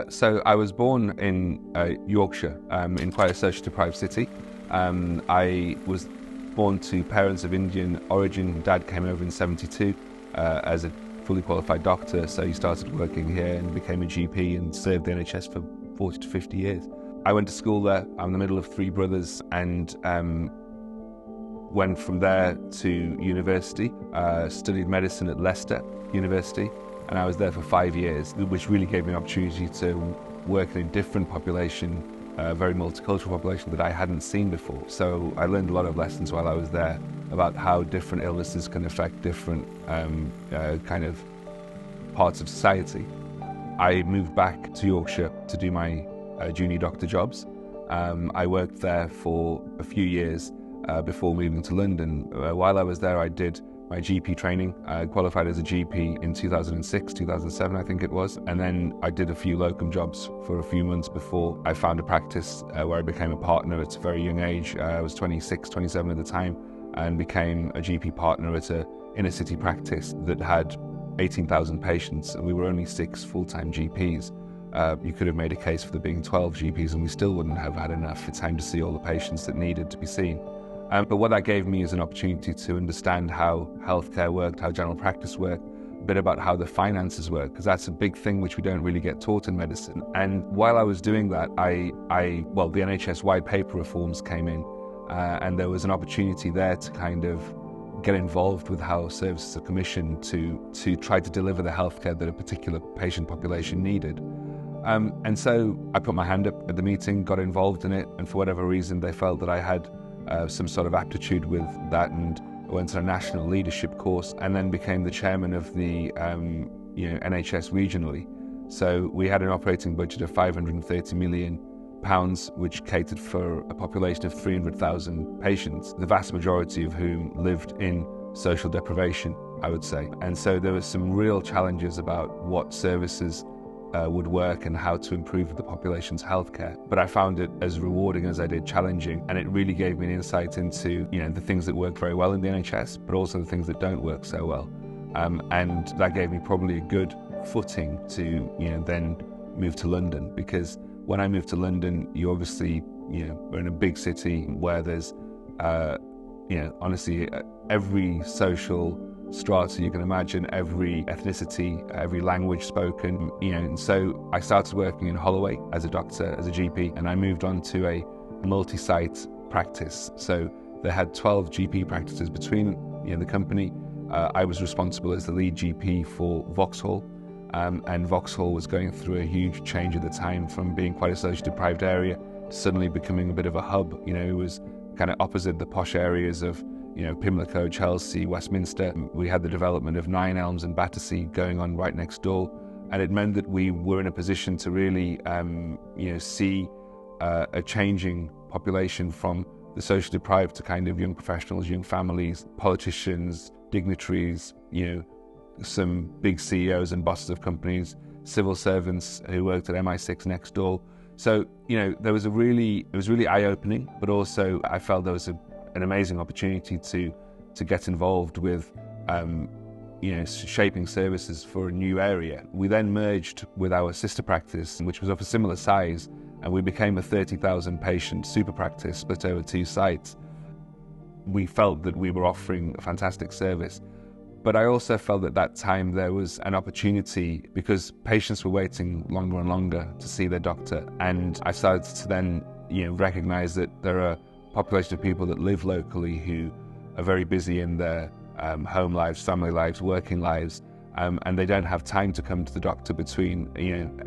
So I was born in Yorkshire, in quite a socially deprived city. I was born to parents of Indian origin. Dad came over in '72 as a fully qualified doctor, so he started working here and became a GP and served the NHS for 40 to 50 years. I went to school there. I'm the middle of three brothers, and went from there to university, studied medicine at Leicester University, and I was there for 5 years, which really gave me an opportunity to work in a different population, a very multicultural population that I hadn't seen before. So I learned a lot of lessons while I was there about how different illnesses can affect different kind of parts of society. I moved back to Yorkshire to do my junior doctor jobs. I worked there for a few years before moving to London. While I was there, I did my GP training. I qualified as a GP in 2006, 2007, I think it was. And then I did a few locum jobs for a few months before I found a practice where I became a partner at a very young age. I was 26, 27 at the time, and became a GP partner at an inner city practice that had 18,000 patients, and we were only 6 full-time GPs. You could have made a case for there being 12 GPs and we still wouldn't have had enough time to see all the patients that needed to be seen. But what that gave me is an opportunity to understand how healthcare worked, how general practice worked, a bit about how the finances work, because that's a big thing which we don't really get taught in medicine. And while I was doing that, well, the NHS white paper reforms came in, and there was an opportunity there to kind of get involved with how services are commissioned to try to deliver the healthcare that a particular patient population needed. And so I put my hand up at the meeting, got involved in it, and for whatever reason they felt that I had some sort of aptitude with that, and I went to a national leadership course and then became the chairman of the NHS regionally. So we had an operating budget of £530 million, which catered for a population of 300,000 patients, the vast majority of whom lived in social deprivation, I would say. And so there were some real challenges about what services would work and how to improve the population's healthcare. But I found it as rewarding as I did challenging, and it really gave me an insight into the things that work very well in the NHS, but also the things that don't work so well. And that gave me probably a good footing to then move to London, because when I moved to London, you obviously we're in a big city where there's honestly every social strata you can imagine, every ethnicity, every language spoken, and so I started working in Holloway as a doctor, as a GP, and I moved on to a multi-site practice. So they had 12 GP practices between the company. I was responsible as the lead GP for Vauxhall, and Vauxhall was going through a huge change at the time, from being quite a socially deprived area to suddenly becoming a bit of a hub. It was kind of opposite the posh areas of Pimlico, Chelsea, Westminster. We had the development of Nine Elms and Battersea going on right next door, and it meant that we were in a position to really see a changing population from the socially deprived to kind of young professionals, young families, politicians, dignitaries, some big CEOs and bosses of companies, civil servants who worked at MI6 next door. So it was really eye-opening, but also I felt there was an amazing opportunity to get involved with shaping services for a new area. We then merged with our sister practice, which was of a similar size, and we became a 30,000 patient super practice split over 2 sites. We felt that we were offering a fantastic service, but I also felt at that time there was an opportunity, because patients were waiting longer and longer to see their doctor, and I started to then recognize that there are population of people that live locally who are very busy in their home lives, family lives, working lives, and they don't have time to come to the doctor between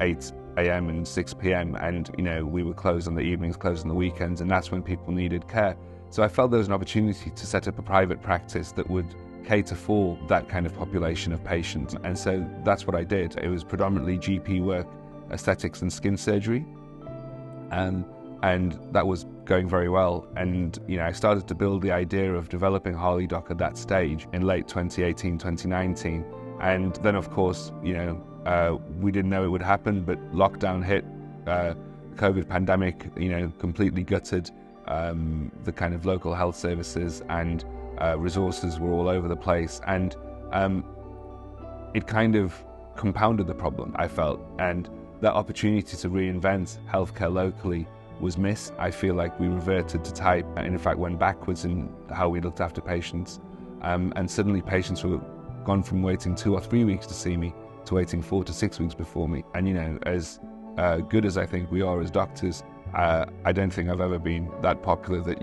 8 a.m. and 6 p.m. and we were closed on the evenings, closed on the weekends, and that's when people needed care. So I felt there was an opportunity to set up a private practice that would cater for that kind of population of patients, and so that's what I did. It was predominantly GP work, aesthetics and skin surgery, and that was going very well. And I started to build the idea of developing HarleyDoc at that stage in late 2018, 2019. And then of course, we didn't know it would happen, but lockdown hit, COVID pandemic, completely gutted the kind of local health services, and resources were all over the place. And it kind of compounded the problem, I felt. And that opportunity to reinvent healthcare locally was missed. I feel like we reverted to type and in fact went backwards in how we looked after patients. And suddenly patients were gone from waiting 2 or 3 weeks to see me to waiting 4 to 6 weeks before me. And as good as I think we are as doctors, I don't think I've ever been that popular that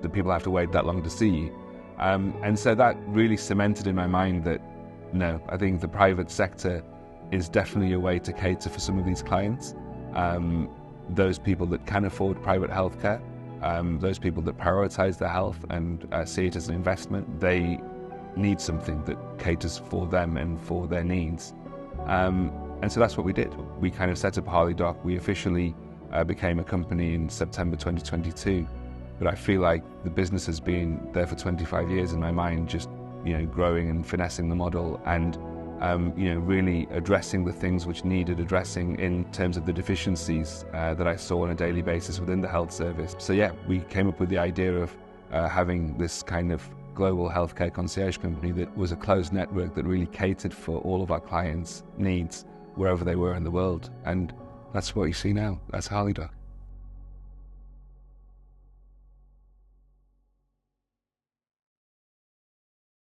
that people have to wait that long to see you. And so that really cemented in my mind that no, I think the private sector is definitely a way to cater for some of these clients. Those people that can afford private healthcare, those people that prioritize their health and see it as an investment, they need something that caters for them and for their needs. And so that's what we did. We kind of set up HarleyDoc. We officially became a company in September 2022. But I feel like the business has been there for 25 years in my mind, just growing and finessing the model and really addressing the things which needed addressing in terms of the deficiencies that I saw on a daily basis within the health service. So yeah, we came up with the idea of having this kind of global healthcare concierge company that was a closed network that really catered for all of our clients' needs wherever they were in the world. And that's what you see now. That's HarleyDoc.